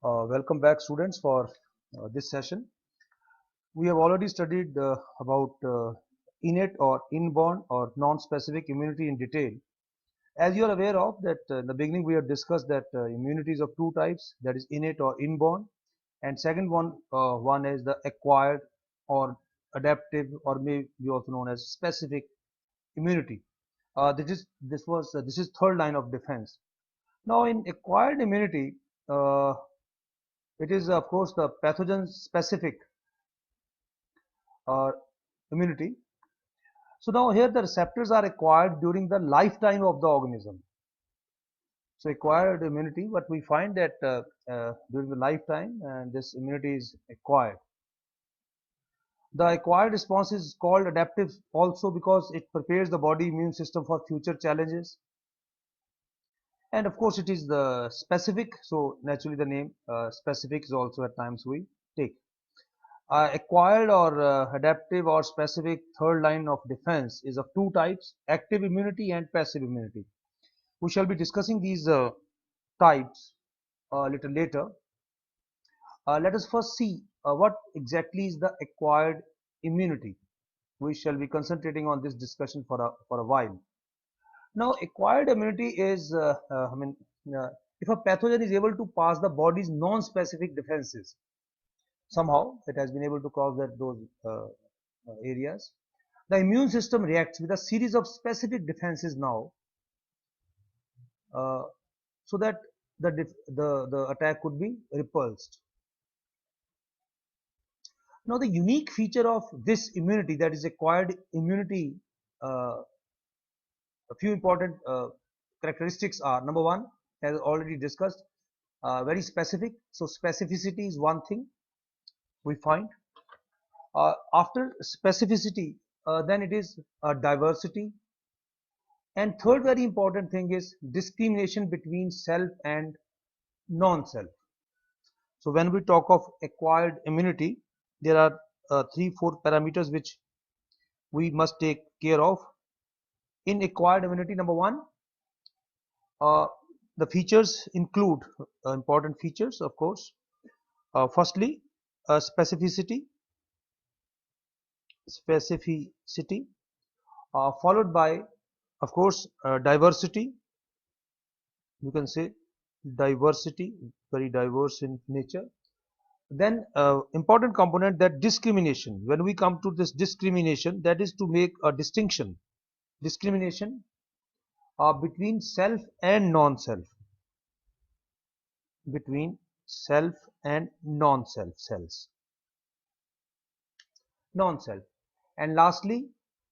Welcome back, students, for this session. We have already studied about innate or inborn or non-specific immunity in detail. As you are aware of that, in the beginning we have discussed that immunity is of two types, that is innate or inborn, and second one is the acquired or adaptive, or may be also known as specific immunity. This is third line of defense. Now, in acquired immunity, uh, it is of course the pathogen specific immunity. So now here the receptors are acquired during the lifetime of the organism. So acquired immunity, but we find that during the lifetime, and this immunity is acquired. The acquired response is called adaptive also because it prepares the body immune system for future challenges. And of course it is the specific, so naturally the name specific is also at times we take. Acquired or adaptive or specific third line of defense is of two types: active immunity and passive immunity. We shall be discussing these types a little later. Let us first see what exactly is the acquired immunity. We shall be concentrating on this discussion for a while. Now, acquired immunity is, uh, if a pathogen is able to pass the body's non-specific defenses, somehow it has been able to cross those areas. The immune system reacts with a series of specific defenses now, uh, so that the attack could be repulsed. Now, the unique feature of this immunity, that is acquired immunity, uh, a few important characteristics are: number one, as already discussed, very specific. So specificity is one thing we find. After specificity, then it is diversity. And third very important thing is discrimination between self and non-self. So when we talk of acquired immunity, there are 3-4 parameters which we must take care of. In acquired immunity, number one, uh, the features include important features, of course. Firstly, specificity, specificity, followed by, of course, diversity. You can say diversity, very diverse in nature. Then important component, that discrimination. When we come to this discrimination, that is to make a discrimination between self and non-self, between self and non-self cells, non-self. And lastly,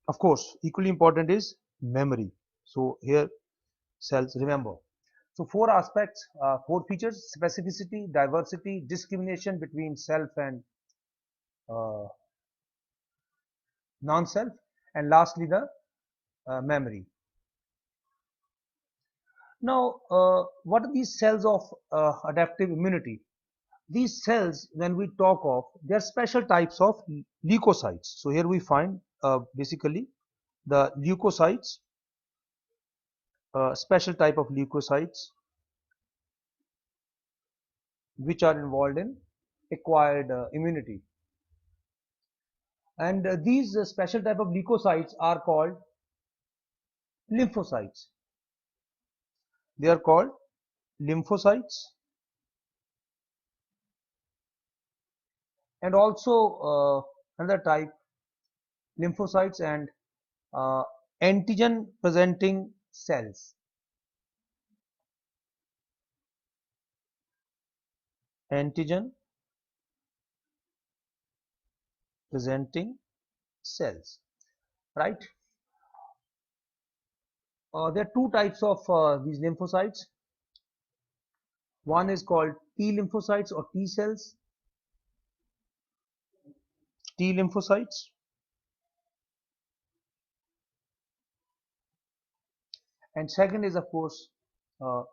of course, equally important is memory. So here cells remember. So four aspects, four features: specificity, diversity, discrimination between self and uh, non-self, and lastly the memory. Now, what are these cells of adaptive immunity? These cells, when we talk of, they are special types of leukocytes. So here we find basically the leukocytes, special type of leukocytes which are involved in acquired immunity. And these special type of leukocytes are called lymphocytes. They are called lymphocytes, and also another type, lymphocytes and uh, antigen presenting cells. Antigen presenting cells, right? There are two types of these lymphocytes. One is called T lymphocytes or T cells, T lymphocytes, and second is of course uh,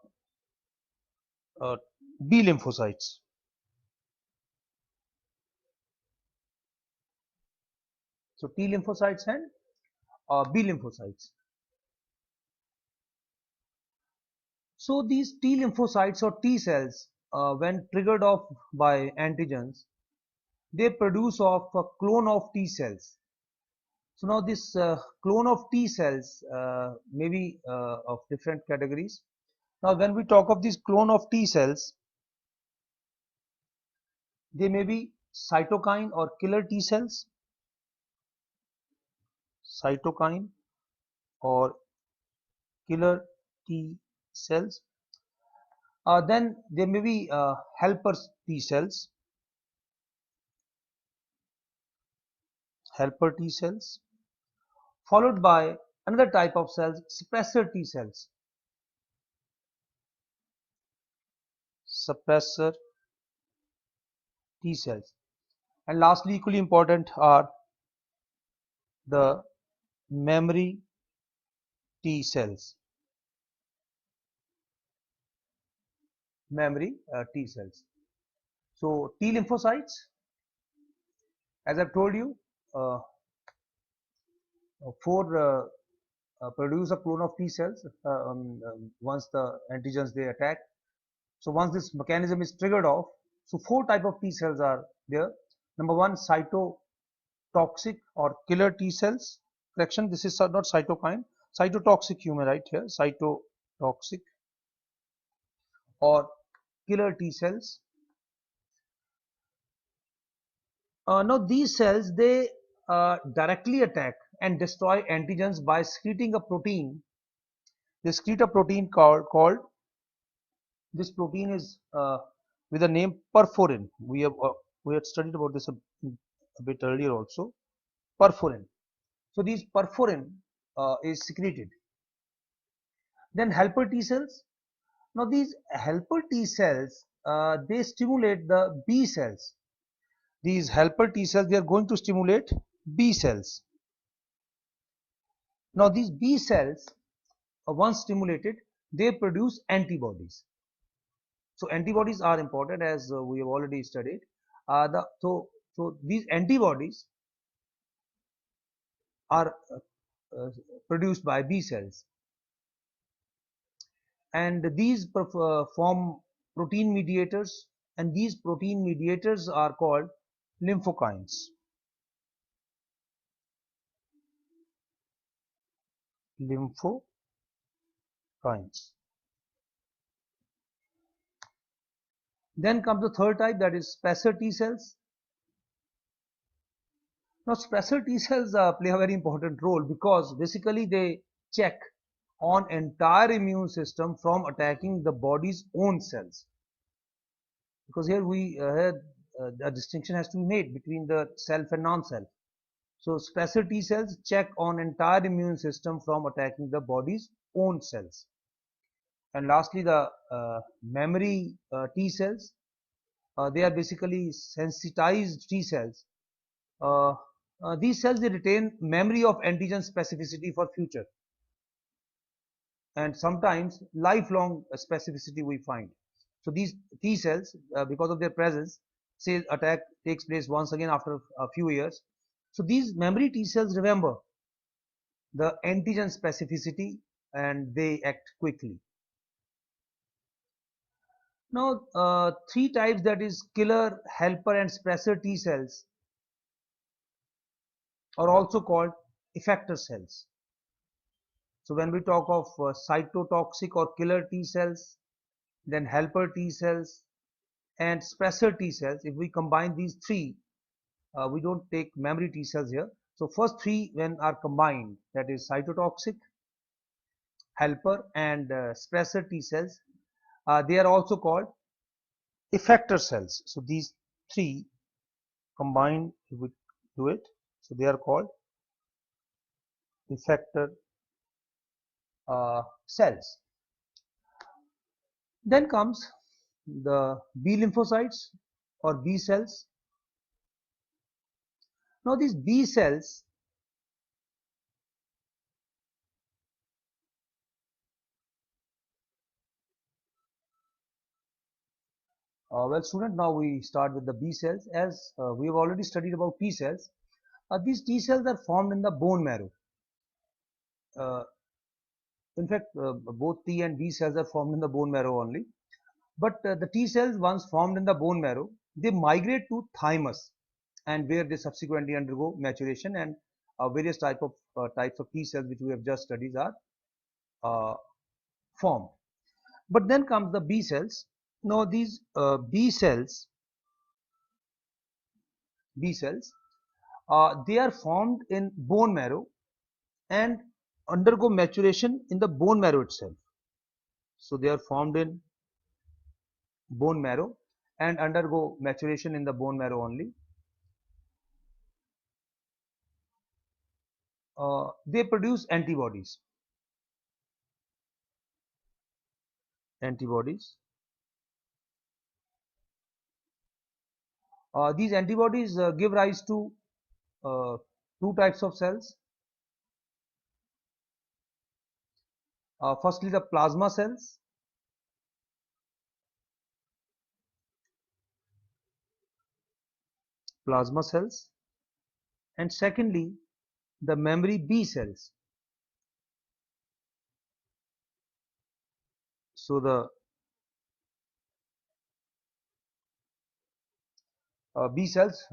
uh, B lymphocytes. So T lymphocytes and B lymphocytes. So these T lymphocytes or T cells when triggered off by antigens, they produce off a clone of T cells. So now this clone of T cells may be of different categories. Now when we talk of this clone of T cells, they may be cytokine or killer T cells, cytokine or killer T cells. Then there may be helper T cells, followed by another type of cells, suppressor T cells, suppressor T cells, and lastly, equally important are the memory T cells, T cells. So T lymphocytes, as I've told you, uh, four produce a clone of T cells once the antigens they attack. So once this mechanism is triggered off, so four type of T cells are there. Number one, cytotoxic or killer T cells. Correction, this is not cytokine. Cytotoxic you may write here, cytotoxic or killer T cells. Now these cells, they directly attack and destroy antigens by secreting a protein. They secrete a protein called this protein is with the name perforin. We had studied about this a bit earlier also. Perforin. So these perforin is secreted. Then helper T cells. Now these helper T cells they stimulate the B cells. These helper T cells, they are going to stimulate B cells. Now these B cells, once stimulated, they produce antibodies. So antibodies are important, as we have already studied. So these antibodies are produced by B cells, and these form protein mediators, and these protein mediators are called lymphokines. Then comes the third type, that is suppressor T cells. Now suppressor T cells play a very important role because basically they check on entire immune system from attacking the body's own cells. Because here a distinction has to be made between the self and non-self. So suppressor T cells check on entire immune system from attacking the body's own cells. And lastly, the memory T cells, they are basically sensitized T cells. These cells, they retain memory of antigen specificity for future, and sometimes lifelong specificity we find. So these T cells, because of their presence, say attack takes place once again after a few years. So these memory T cells remember the antigen specificity and they act quickly. Now, three types, that is killer, helper and suppressor T cells, are also called effector cells. So when we talk of cytotoxic or killer T cells, then helper T cells and suppressor T cells, if we combine these three, we don't take memory T cells here. So first three when are combined, that is cytotoxic, helper and suppressor T cells, they are also called effector cells. So these three combined, if we do it, so they are called effector cells. Then comes the B lymphocytes or B cells. Now these B cells, well student, now we start with the B cells. As we have already studied about T cells, these T cells are formed in the bone marrow. In fact, both T and B cells are formed in the bone marrow only. But the T cells once formed in the bone marrow, they migrate to thymus, and where they subsequently undergo maturation, and various types of T cells which we have just studied are formed. But then comes the B cells. Now these B cells, they are formed in bone marrow and undergo maturation in the bone marrow itself. So they are formed in bone marrow and undergo maturation in the bone marrow only. They produce antibodies. Antibodies. These antibodies give rise to uh, two types of cells. Firstly, the plasma cells. Plasma cells, and secondly, the memory B cells. So the B cells,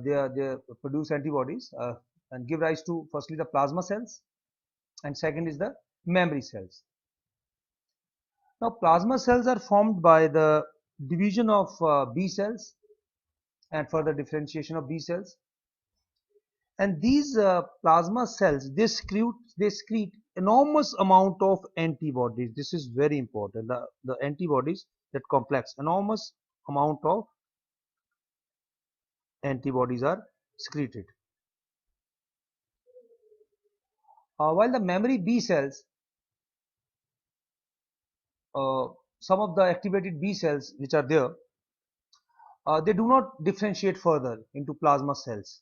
they produce antibodies and give rise to firstly the plasma cells, and second is the memory cells. Now plasma cells are formed by the division of B cells and further differentiation of B cells, and these plasma cells, they secrete enormous amount of antibodies. This is very important. The antibodies, that complex enormous amount of antibodies are secreted. While the memory B cells, uh, some of the activated B cells which are there, they do not differentiate further into plasma cells.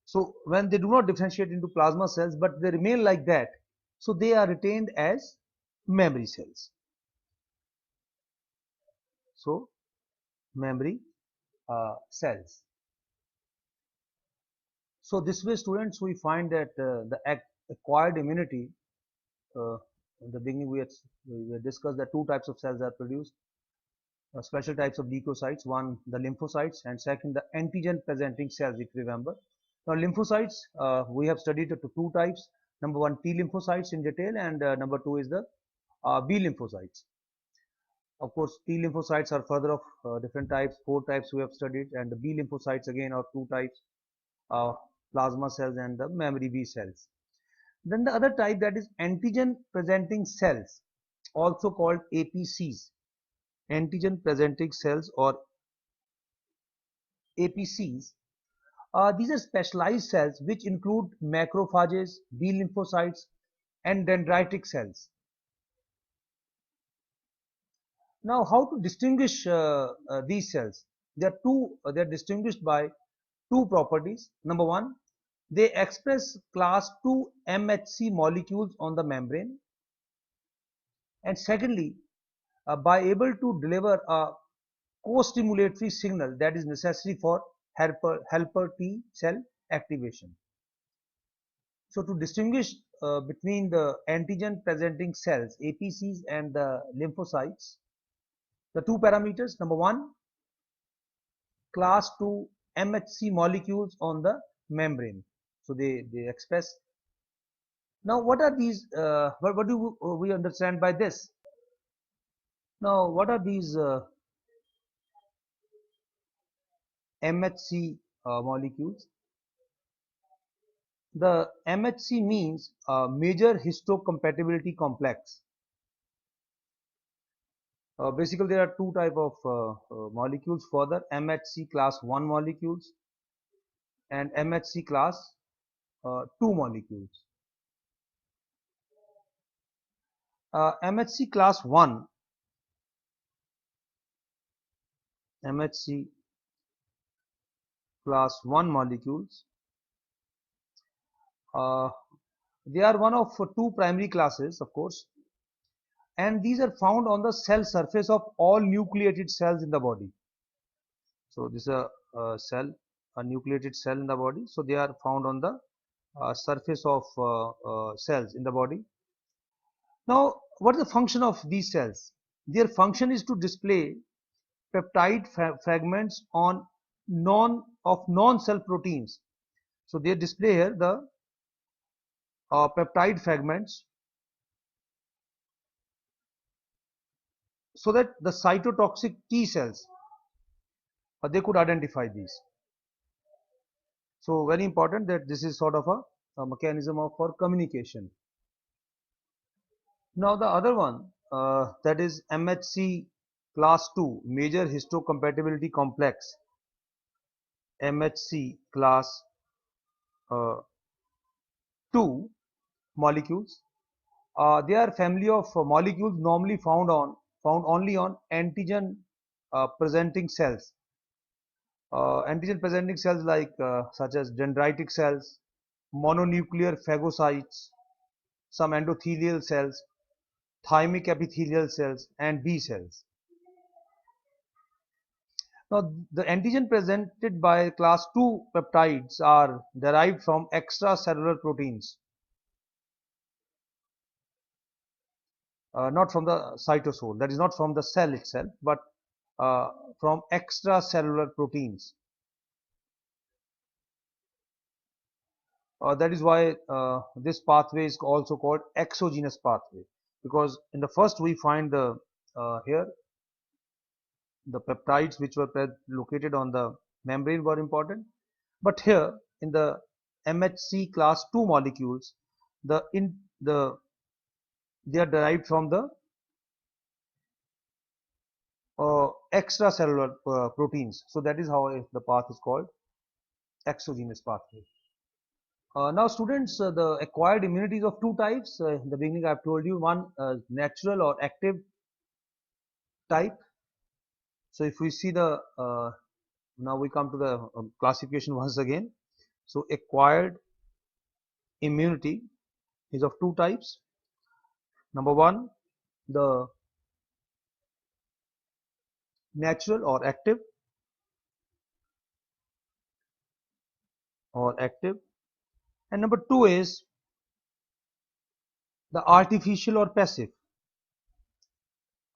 So when they do not differentiate into plasma cells but they remain like that, so they are retained as memory cells. So memory cells. So this way, students, we find that the acquired immunity, uh, in the beginning we discussed that two types of cells are produced, special types of leukocytes, one the lymphocytes and second the antigen presenting cells, if you remember. Now lymphocytes, we have studied two types, number one T lymphocytes in detail, and number two is the B lymphocytes. Of course, T lymphocytes are further of different types, four types we have studied, and the B lymphocytes again are two types, uh, plasma cells and the memory B cells. Then the other type, that is antigen presenting cells, also called APCs, antigen presenting cells or APCs. These are specialized cells which include macrophages, B lymphocytes and dendritic cells. Now how to distinguish these cells? They are distinguished by two properties. Number one, they express class 2 MHC molecules on the membrane, and secondly, by able to deliver a co-stimulatory signal that is necessary for helper T cell activation. So to distinguish between the antigen presenting cells, APCs, and the lymphocytes, the two parameters: number one, class 2 MHC molecules on the membrane. So they express. Now what are these, what do we understand by this? Now what are these MHC molecules? The MHC means major histocompatibility complex. Basically there are two type of molecules further: MHC class 1 molecules and MHC class 2 molecules. MHC class 1, MHC class 1 molecules, uh, they are one of two primary classes, of course, and these are found on the cell surface of all nucleated cells in the body. So this is a cell, a nucleated cell in the body. So they are found on the surface of cells in the body. Now, what is the function of these cells? Their function is to display peptide fragments on non-cell proteins. So they display here the peptide fragments so that the cytotoxic T cells they could identify these. So very important that this is sort of a mechanism of for communication. Now the other one that is MHC class 2 major histocompatibility complex, MHC class uh, 2 molecules. They are family of molecules normally found only on antigen presenting cells. Antigen presenting cells like such as dendritic cells, mononuclear phagocytes, some endothelial cells, thymic epithelial cells, and B cells. Now, the antigen presented by class 2 peptides are derived from extracellular proteins, not from the cytosol, that is not from the cell itself, but uh, from extracellular proteins. That is why this pathway is also called exogenous pathway, because in the first we find the here the peptides which were located on the membrane were important, but here in the MHC class 2 molecules the they are derived from the extracellular proteins. So that is how the path is called exogenous pathway. Now students, the acquired immunities of two types. In the beginning I have told you one natural or active type. So if we see the now we come to the classification once again. So acquired immunity is of two types. Number one, the natural or active, and number two is the artificial or passive.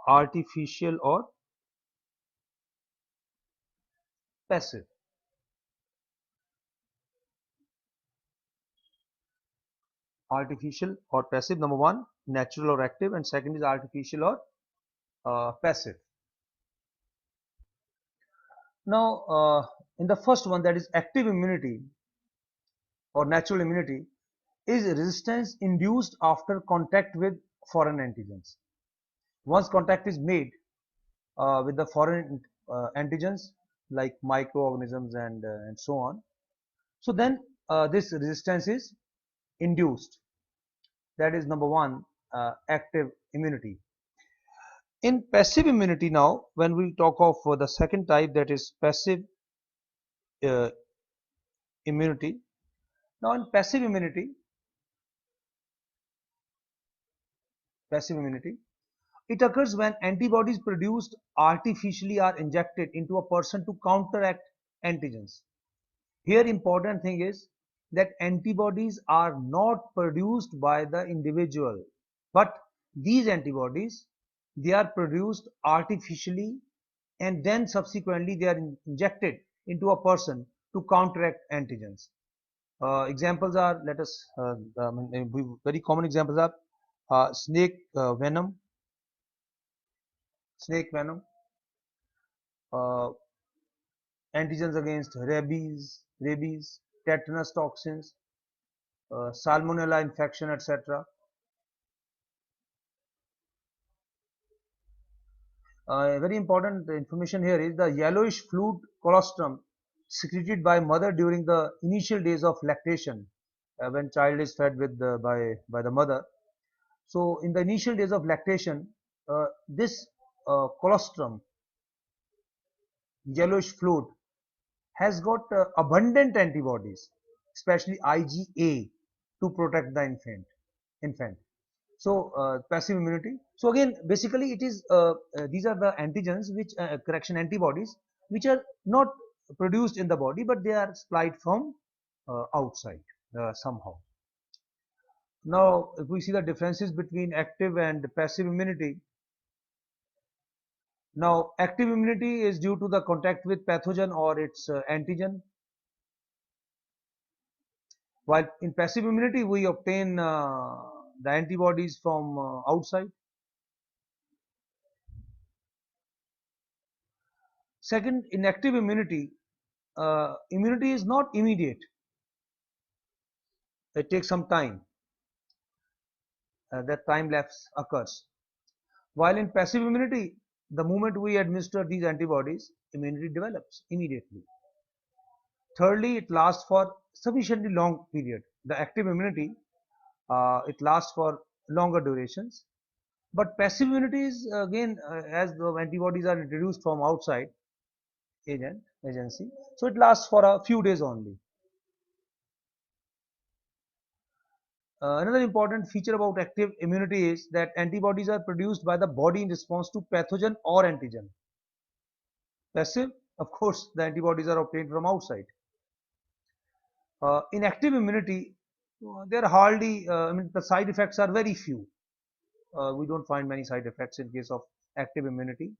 Artificial or passive. Artificial or passive, number one, natural or active, and second is artificial or passive. Now, in the first one, that is active immunity or natural immunity, is resistance induced after contact with foreign antigens. Once contact is made with the foreign antigens like microorganisms and so on, so then this resistance is induced. That is number one, active immunity. In passive immunity now, when we talk of the second type, that is passive uh, immunity. Now in passive immunity, it occurs when antibodies produced artificially are injected into a person to counteract antigens. Here important thing is that antibodies are not produced by the individual, but these antibodies, they are produced artificially and then subsequently they are injected into a person to counteract antigens. Examples are, let us, very common examples are snake venom, uh, antigens against rabies, tetanus toxins, salmonella infection, etc. Very important information here is the yellowish fluid colostrum secreted by mother during the initial days of lactation, when child is fed with by the mother. So in the initial days of lactation, this colostrum, yellowish fluid, has got abundant antibodies, especially IgA, to protect the infant. So passive immunity. So again, basically, it is these are the antigens which correction antibodies which are not produced in the body, but they are supplied from outside somehow. Now, if we see the differences between active and passive immunity, now active immunity is due to the contact with pathogen or its antigen, while in passive immunity we obtain the antibodies from outside. Second, in active immunity, immunity is not immediate. It takes some time. That time lapse occurs. While in passive immunity, the moment we administer these antibodies, immunity develops immediately. Thirdly, it lasts for sufficiently long period. The active immunity, it lasts for longer durations. But passive immunity is again, as the antibodies are introduced from outside agency, so it lasts for a few days only. Another important feature about active immunity is that antibodies are produced by the body in response to pathogen or antigen. Passive, of course, the antibodies are obtained from outside. In active immunity, there are hardly, I mean, the side effects are very few. We don't find many side effects in case of active immunity.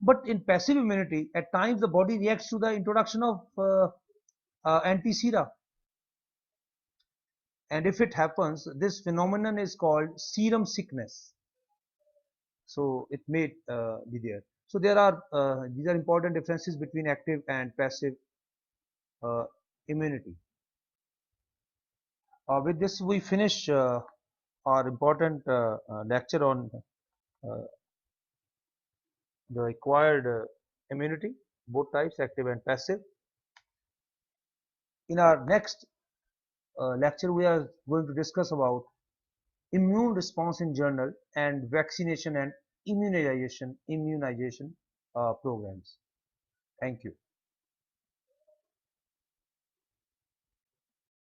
But in passive immunity, at times the body reacts to the introduction of anti-sera. And if it happens, this phenomenon is called serum sickness. So it may be there. So there are these are important differences between active and passive uh, immunity. With this, we finish our important lecture on uh, the acquired immunity, both types, active and passive. In our next lecture, we are going to discuss about immune response in general and vaccination and immunization programs. Thank you.